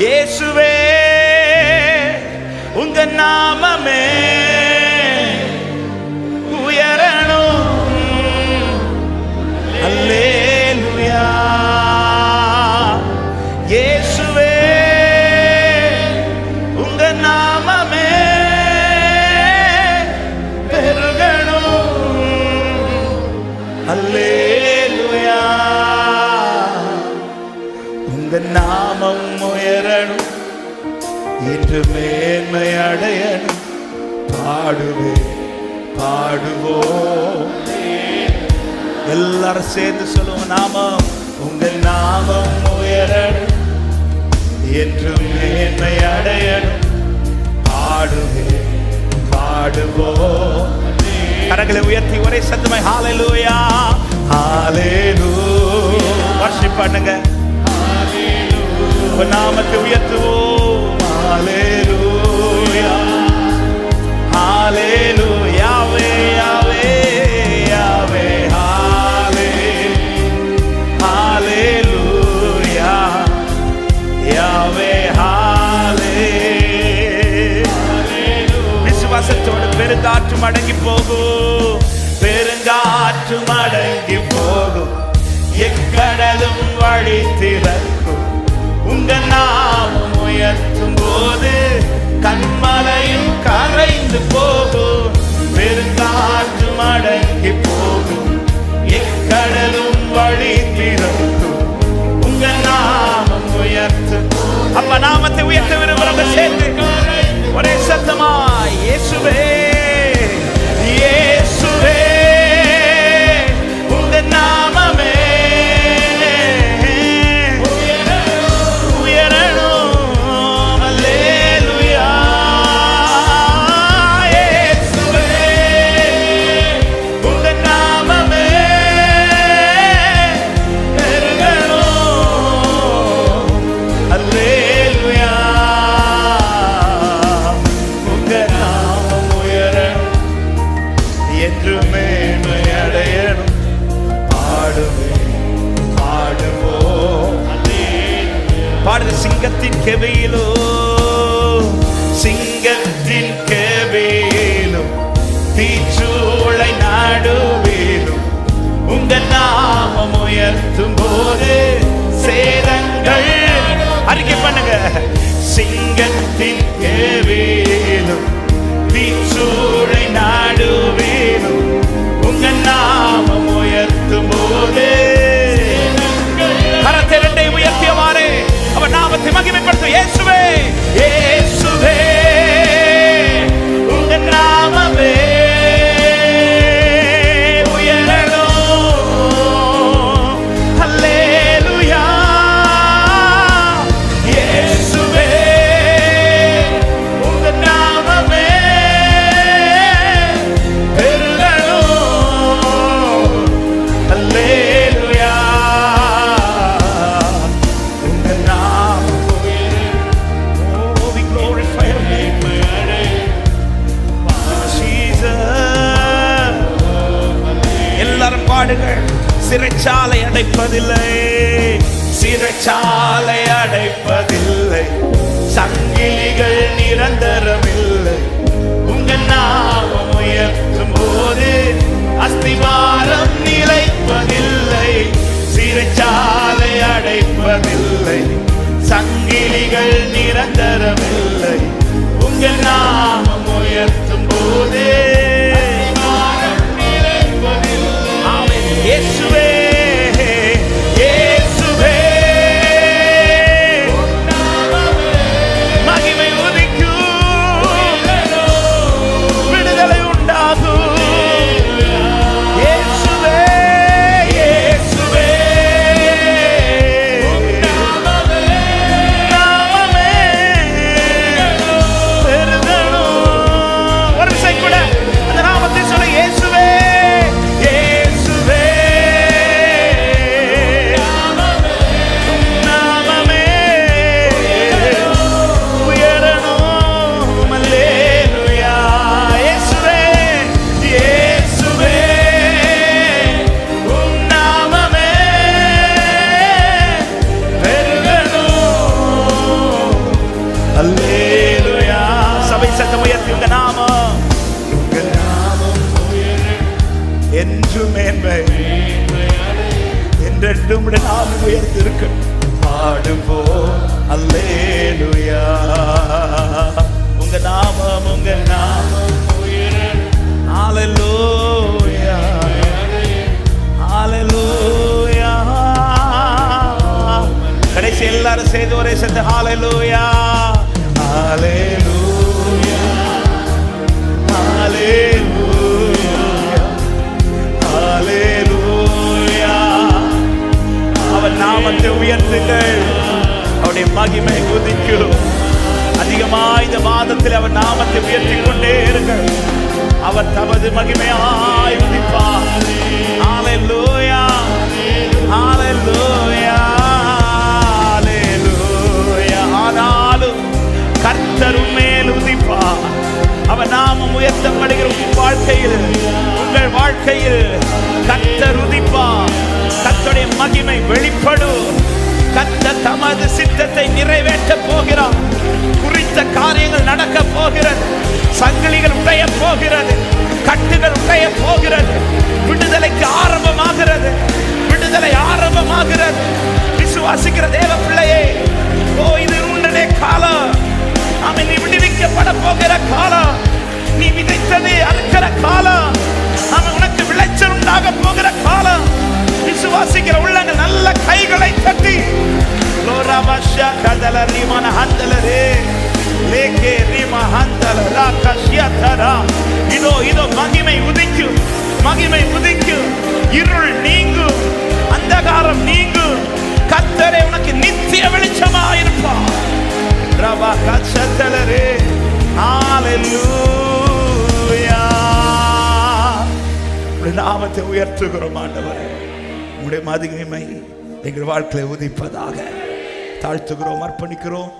இயேசுவே உங்க நாமமே உயரணும். அல்லேலூயா. இயேசுவே உங்க நாமமே பெருகணும். அல்லேலூயா. உங்க நாமம் உயரணும், இன்று மேன்மை அடையணும். பாடுவேன் பாடுவோம். எல்லாரும் சேர்ந்து சொல்லுவோம், நாமம் உங்க நாமம் உயரணும், என்று மேன்மை அடையணும். பாடுவேன் பாடுவோம். கரங்களை உயர்த்தி ஒரே சத்தமாய் ஹalleluya ஹalleluya வர்ஷிப் பண்ணுங்க. உங்க நாமத்தை உயர்த்துவோம். ஹalleluya ஹalleluya யாவே யாவே யாவே ஹalleluya யாவே ஹalleluya. விசுவாசத்தோடு பெருங்காற்று மடங்கி போகும், பெருங்காற்று மடங்கி போகும், எக்கடலும் வழி திறக்கும். உங்க நாமம் உயர்த்தும் போது கண்மலையும் கரைந்து போகும். பெருங்காற்று மடங்கி போகும், எக்கடலும் வழி திறக்கும். உங்க நாமம் உயர்த்தும். அப்ப நாமத்தை உயர்த்த விரும்புறவங்க சேர்ந்து ஒரே சத்தமா இயேசுவே இயேசுவே உங்க நாமமே உயரணும். அல்லேலூயா. இயேசுவே உங்க நாமமே பெருகணும். அல்லேலூயா. உங்க நாமம் உயரணும், என்று மேன்மை அடையணும். பாடுவேன் பாடுவோம். பாடுது. சிங்கத்தின் கெபியிலோ சிங்கத்தின் கெபியிலும் தீச்சூளை நடுவிலும் உங்க நாமம் உயர்த்தும் போது சேதங்கள் அறிக்கை பண்ணுங்க. சிங்கத்தின் கெபியிலும் தீச்சூளை நடுவிலும் உங்க நாமம் உயர்த்தும் போது கரத்தை இரண்டை உயர்த்தியவாறே அவர் நாமத்தை மகிமைப்படுத்தும். இயேசுவே இயேசுவே உங்க நாமமே உயரணும். அல்லேலூயா. இயேசுவே உங்க நாமமே பெருகணும். அல்லேலூயா. உங்க நாமம் உயரணும். Oh, we glorify your name. Jesus. எல்லாரும் பாடுங்கள். சிறைச்சாலை அடைப்பதில்லை, சிறைச்சாலை அடைப்பதில்லை, சங்கிலிகள் நிரந்தரமில்லை. உங்க நாமம் உயர்த்தும் போது அஸ்திவாரம் நிலைப்பதில்லை. சிறைச்சாலை அடைப்பதில்லை, சங்கிலிகள் நிரந்தரமில்லை. உங்க நாமம் உயர்த்தும் போது இயேசுவே இயேசுவே மகிமை உதிக்கும், விடுதலை உண்டாகும். இயேசுவே இயேசுவே நாமமே பெருகணும். ஒரு விசை கூட அல்லேலூயா. சபை சத்தம் உயர்த்தி உங்க நாமம் என்றும் மேன்மை என்றென்றும் நாமம் உயர்த்தி இருக்கு. பாடுவோம் அல்லேலூயா. உங்க நாமம் ஹல்லேலூயா ஹல்லேலூயா. கடைசி எல்லாரும் சேர்ந்து ஒரே சத்தம் ஹல்லேலூயா ஹல்லேலூயா ஹல்லேலூயா ஹல்லேலூயா. அவர் நாமத்தை உயர்த்துங்கள், அவருடைய மகிமை உதிக்கும். அதிகமாய் இந்த மாதத்தில் அவர் நாமத்தை உயர்த்தி கொண்டே இருங்கள். அவர் தமது மகிமையாய் உதிப்பார். ஹல்லேலூயா ஹல்லேலூயா ஹல்லேலூயா. ஆனாலும் கர்த்தர் மேல் உதிப்பார். அவர் நாமம் உயர்த்தப்படுகிற வாழ்க்கையில், உங்கள் வாழ்க்கையில் கர்த்தர் உதிப்பார். கர்த்தருடைய மகிமை வெளிப்படும். கர்த்தர் தமது சித்தத்தை நிறைவேற்ற போகிறார். குறித்த காரியங்கள் நடக்க போகிறது. சங்கிலிகள் உடைய போகிறது. கட்டுகள் உடைய போகிறது. விடுதலைக்கு ஆரம்பமாகிறது. விடுதலை ஆரம்பமாகிறது. விசுவாசிக்கிற தேவ பிள்ளையே, ஓ இது உன்னுடைய காலம். ஆமென். நீ விடுவிக்கப்பட போகிற காலம். நீ விதைத்ததை அறுக்கிற காலம். ஆமென். உனக்கு விளைச்சல் உண்டாக போகிற காலம். விசுவாசிக்கிற உள்ளங்கள் நல்ல கைகளை தட்டி லோராபாஷா கதல ரிமான ஹந்தலரே லேகே ரிமா ஹந்தல ராகஷியதரா. இதோ மகிமை உதிக்கும். மகிமை உதிக்கும். இருள் நீங்கும். அந்தகாரம் நீங்கும். கர்த்தரே உனக்கு நித்திய வெளிச்சமாக இருப்பார். ரபா கச்சதலரே ஹல்லேலூயா. உம்முடைய நாமத்தை உயர்த்துகிறோம் ஆண்டவரே. உம்முடைய மகிமை எங்கள் வாழ்க்கையை உதிப்பதாக தாழ்த்துகிறோம், அர்ப்பணிக்கிறோம்.